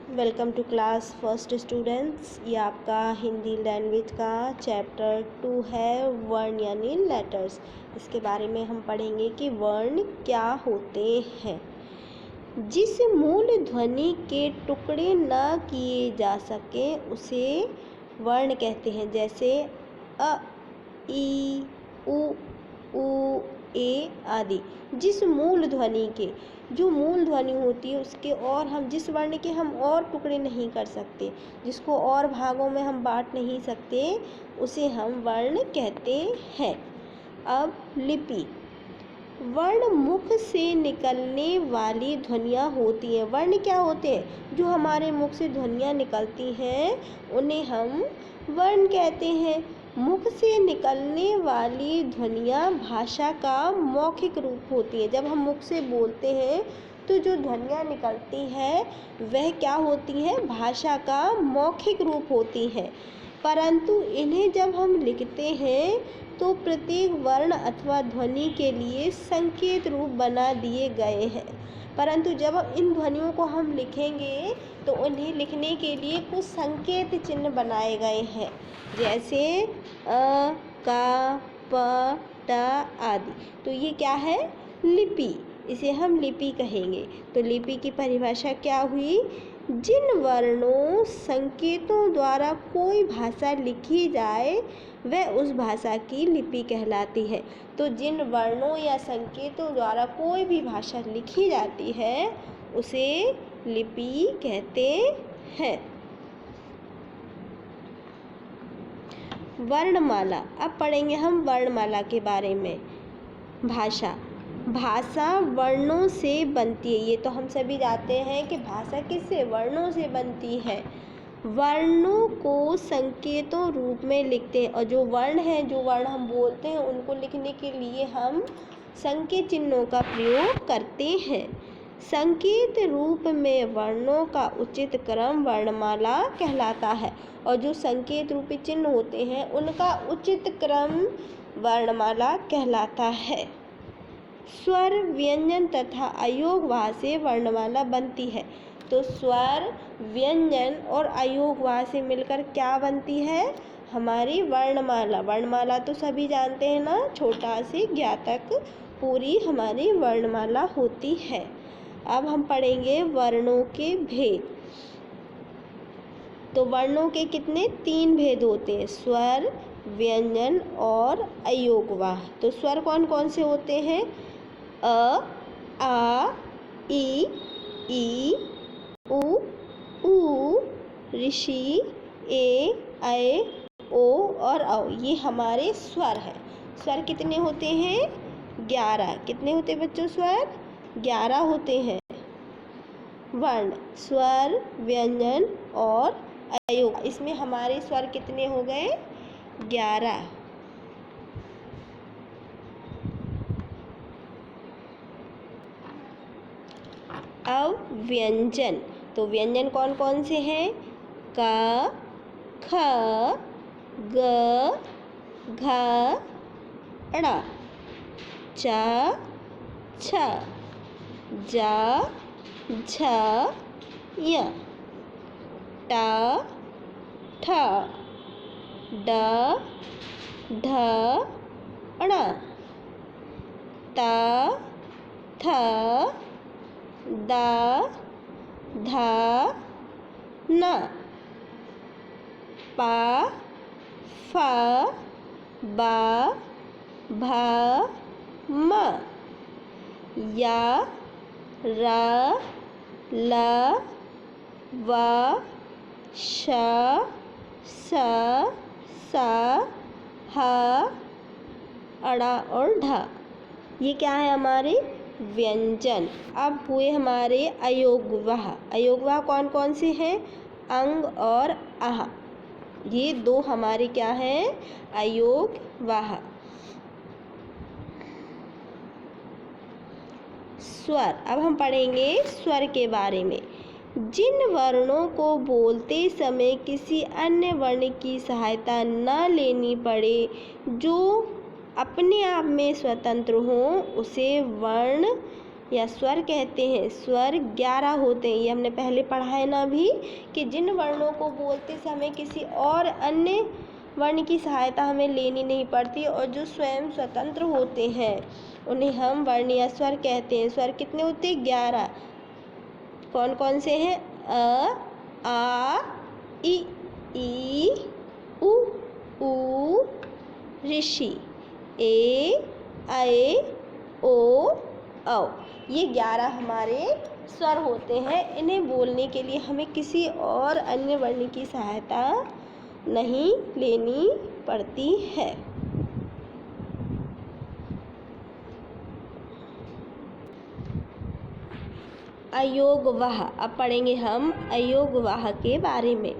Welcome to class first students. ये आपका Hindi language का चैप्टर 2 है, वर्ण यानी लेटर्स। इसके बारे में हम पढ़ेंगे कि वर्ण क्या होते हैं। जिस मूल ध्वनि के टुकड़े न किए जा सके उसे वर्ण कहते हैं, जैसे अ, ई, उ, ए आदि। जिस मूल ध्वनि के, जो मूल ध्वनि होती है उसके और हम जिस वर्ण के हम और टुकड़े नहीं कर सकते, जिसको और भागों में हम बांट नहीं सकते, उसे हम वर्ण कहते हैं। अब लिपि। वर्ण मुख से निकलने वाली ध्वनियाँ होती हैं। वर्ण क्या होते हैं? जो हमारे मुख से ध्वनियाँ निकलती हैं उन्हें हम वर्ण कहते हैं। मुख से निकलने वाली ध्वनियाँ भाषा का मौखिक रूप होती है। जब हम मुख से बोलते हैं तो जो ध्वनियाँ निकलती हैं वह क्या होती हैं? भाषा का मौखिक रूप होती हैं। परंतु इन्हें जब हम लिखते हैं तो प्रत्येक वर्ण अथवा ध्वनि के लिए संकेत रूप बना दिए गए हैं। परंतु जब इन ध्वनियों को हम लिखेंगे तो उन्हें लिखने के लिए कुछ संकेत चिन्ह बनाए गए हैं, जैसे अ, का, प, ट आदि। तो ये क्या है? लिपि। इसे हम लिपि कहेंगे। तो लिपि की परिभाषा क्या हुई? जिन वर्णों संकेतों द्वारा कोई भाषा लिखी जाए वह उस भाषा की लिपि कहलाती है। तो जिन वर्णों या संकेतों द्वारा कोई भी भाषा लिखी जाती है उसे लिपि कहते हैं। वर्णमाला। अब पढ़ेंगे हम वर्णमाला के बारे में। भाषा वर्णों से बनती है। ये तो हम सभी जानते हैं कि भाषा किससे? वर्णों से बनती है। वर्णों को संकेतों रूप में लिखते हैं, और जो वर्ण हैं, जो वर्ण हम बोलते हैं, उनको लिखने के लिए हम संकेत चिन्हों का प्रयोग करते हैं। संकेत रूप में वर्णों का उचित क्रम वर्णमाला कहलाता है, और जो संकेत रूपी चिन्ह होते हैं उनका उचित क्रम वर्णमाला कहलाता है। स्वर, व्यंजन तथा अयोगवाह से वर्णमाला बनती है। तो स्वर, व्यंजन और अयोगवाह से मिलकर क्या बनती है? हमारी वर्णमाला। वर्णमाला तो सभी जानते हैं ना, छोटा से ज्ञ तक पूरी हमारी वर्णमाला होती है। अब हम पढ़ेंगे वर्णों के भेद। तो वर्णों के कितने? 3 भेद होते हैं, स्वर, व्यंजन और अयोगवाह। तो स्वर कौन कौन से होते हैं? अ, आ, ई, उ, ऊ, ऋषि, ए, ऐ, ओ और औ। ये हमारे स्वर हैं। स्वर कितने होते हैं? 11। कितने होते हैं बच्चों स्वर? 11 होते हैं। वर्ण, स्वर, व्यंजन और अयोग, इसमें हमारे स्वर कितने हो गए? 11। अब व्यंजन। तो व्यंजन कौन कौन से हैं? क, ख, ग, घ, ड़, च, छ, ज, झ, य, ट, ठ, ड, ढ, ण, त, थ, द, ध, न, प, फ, ब, भ, म, य, र, ल, व, श, स, ह, ड़ और ढ। ये क्या है? हमारे व्यंजन। अब हुए हमारे अयोगवाह। अयोगवाह कौन कौन से हैं? अंग और आह। ये 2 हमारे क्या हैं? अयोगवाह। स्वर। अब हम पढ़ेंगे स्वर के बारे में। जिन वर्णों को बोलते समय किसी अन्य वर्ण की सहायता न लेनी पड़े, जो अपने आप में स्वतंत्र हों, उसे वर्ण या स्वर कहते हैं। स्वर 11 होते हैं, ये हमने पहले पढ़ा है ना अभी, कि जिन वर्णों को बोलते समय किसी और अन्य वर्ण की सहायता हमें लेनी नहीं पड़ती और जो स्वयं स्वतंत्र होते हैं उन्हें हम वर्ण या स्वर कहते हैं। स्वर कितने होते हैं? 11। कौन कौन से हैं? अ, आ, ई, उ, ऋषि, ए, ऐ, ओ, औ। ये 11 हमारे स्वर होते हैं। इन्हें बोलने के लिए हमें किसी और अन्य वर्ण की सहायता नहीं लेनी पड़ती है। अयोगवाह। अब पढ़ेंगे हम अयोगवाह के बारे में।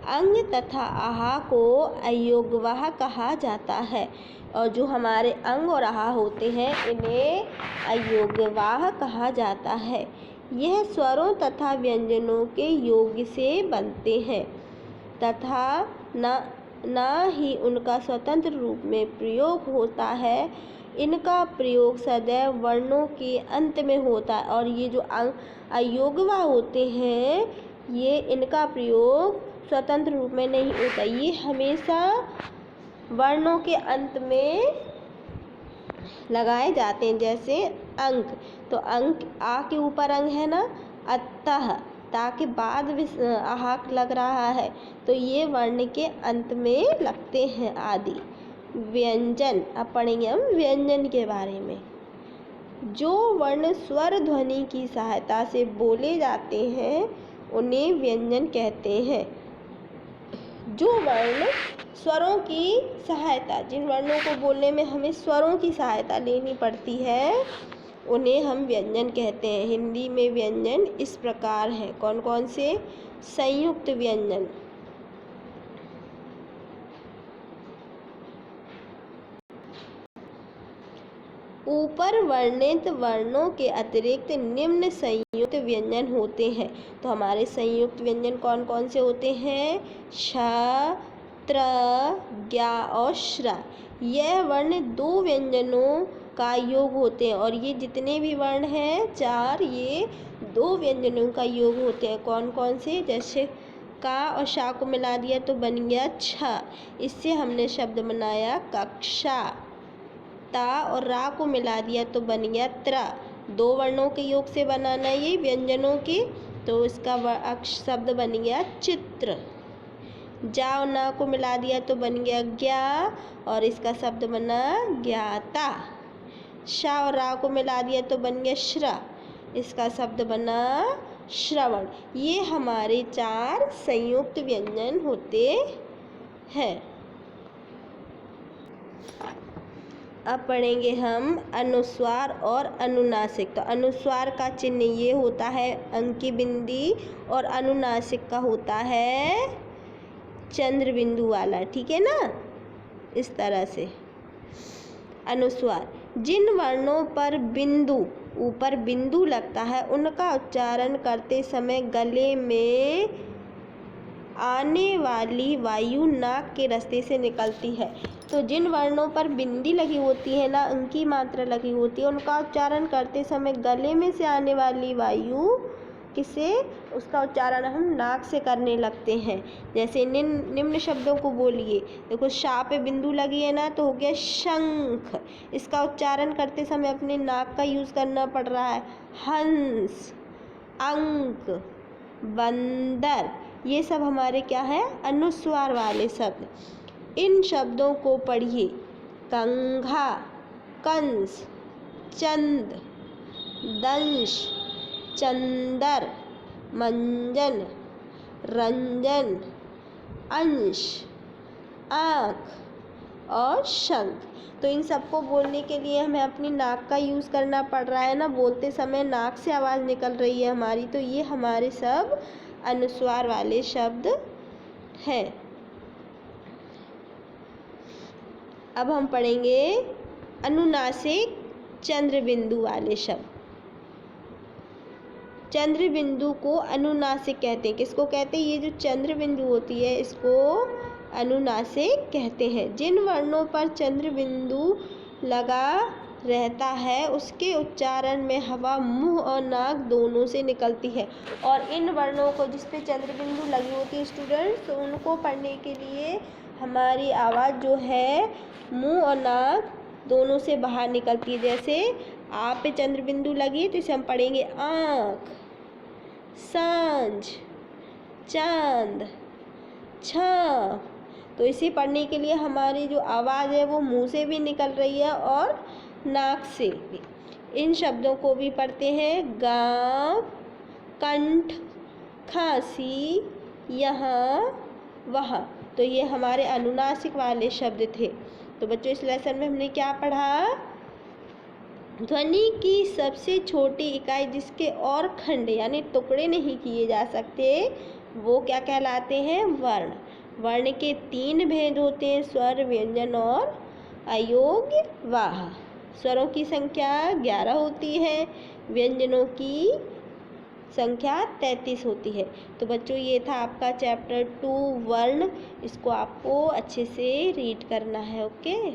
अंग तथा आहा को अयोगवाह कहा जाता है और जो हमारे अंग और आहा होते हैं इन्हें अयोगवाह कहा जाता है। यह स्वरों तथा व्यंजनों के योग से बनते हैं तथा न ही उनका स्वतंत्र रूप में प्रयोग होता है। इनका प्रयोग सदैव वर्णों के अंत में होता है और ये जो अयोगवाह होते हैं ये इनका प्रयोग स्वतंत्र रूप में नहीं होता, ये हमेशा वर्णों के अंत में लगाए जाते हैं। जैसे अंक, तो अंक आ के ऊपर अंग है ना, अतः ता के बाद आहाक लग रहा है तो ये वर्ण के अंत में लगते हैं आदि। व्यंजन। अब पढ़ेंगे हम व्यंजन के बारे में। जो वर्ण स्वर ध्वनि की सहायता से बोले जाते हैं उन्हें व्यंजन कहते हैं। जो वर्ण स्वरों की सहायता, जिन वर्णों को बोलने में हमें स्वरों की सहायता लेनी पड़ती है उन्हें हम व्यंजन कहते हैं। हिंदी में व्यंजन इस प्रकार है। कौन कौन से? संयुक्त व्यंजन, ऊपर वर्णित वर्णों के अतिरिक्त निम्न संयुक्त व्यंजन होते हैं। तो हमारे संयुक्त व्यंजन कौन कौन से होते हैं? श, त्र, ज्ञ और श्र। यह वर्ण दो व्यंजनों का योग होते हैं और ये जितने भी वर्ण हैं 4, ये दो व्यंजनों का योग होते हैं। कौन कौन से? जैसे का और शा को मिला दिया तो बन गया छ, इससे हमने शब्द बनाया कक्षा। ता और रा को मिला दिया तो बन गया त्र। दो वर्णों के योग से बनाना ये व्यंजनों के, तो इसका शब्द बन गया चित्र। जा और ना को मिला दिया तो बन गया ज्ञा और इसका शब्द बना ज्ञाता। शा और रा को मिला दिया तो बन गया श्र, इसका शब्द बना श्रवण। ये हमारे 4 संयुक्त व्यंजन होते हैं। अब पढ़ेंगे हम अनुस्वार और अनुनासिक। तो अनुस्वार का चिन्ह ये होता है अंकी बिंदी और अनुनासिक का होता है चंद्र बिंदु वाला, ठीक है ना, इस तरह से। अनुस्वार, जिन वर्णों पर बिंदु, ऊपर बिंदु लगता है उनका उच्चारण करते समय गले में आने वाली वायु नाक के रास्ते से निकलती है। तो जिन वर्णों पर बिंदी लगी होती है ना, अंकी मात्रा लगी होती है, उनका उच्चारण करते समय गले में से आने वाली वायु किसे, उसका उच्चारण हम नाक से करने लगते हैं। जैसे निम्न शब्दों को बोलिए। देखो शा पे बिंदु लगी है ना तो हो गया शंख, इसका उच्चारण करते समय अपने नाक का यूज़ करना पड़ रहा है। हंस, अंक, बंदर, ये सब हमारे क्या है? अनुस्वार वाले शब्द। इन शब्दों को पढ़िए। कंघा, कंस, चंद, दंश, चंदर, मंजन, रंजन, अंश, आँख और शंख। तो इन सबको बोलने के लिए हमें अपनी नाक का यूज़ करना पड़ रहा है ना, बोलते समय नाक से आवाज़ निकल रही है हमारी। तो ये हमारे सब अनुस्वार वाले शब्द हैं। अब हम पढ़ेंगे अनुनासिक चंद्र बिंदु वाले शब्द। चंद्र बिंदु को अनुनासिक कहते हैं। किसको कहते हैं? ये जो चंद्र बिंदु होती है इसको अनुनासिक कहते हैं। जिन वर्णों पर चंद्र बिंदु लगा रहता है उसके उच्चारण में हवा मुंह और नाक दोनों से निकलती है। और इन वर्णों को जिस पे चंद्र बिंदु लगी होती है स्टूडेंट्स, तो उनको पढ़ने के लिए हमारी आवाज़ जो है मुंह और नाक दोनों से बाहर निकलती है। जैसे आ पे चंद्र बिंदु लगी तो इसे हम पढ़ेंगे आँख, सांझ, चांद, छाँव। तो इसे पढ़ने के लिए हमारी जो आवाज़ है वो मुंह से भी निकल रही है और नाक से भी। इन शब्दों को भी पढ़ते हैं गाँव, कंठ, खांसी, यहाँ, वहाँ। तो ये हमारे अनुनासिक वाले शब्द थे। तो बच्चों इस लेसन में हमने क्या पढ़ा? ध्वनि की सबसे छोटी इकाई जिसके और खंड यानी टुकड़े नहीं किए जा सकते वो क्या कहलाते हैं? वर्ण। वर्ण के 3 भेद होते हैं, स्वर, व्यंजन और अयोग्य वाह। स्वरों की संख्या 11 होती है, व्यंजनों की संख्या 33 होती है। तो बच्चों ये था आपका चैप्टर 2 वर्ण। इसको आपको अच्छे से रीड करना है। ओके।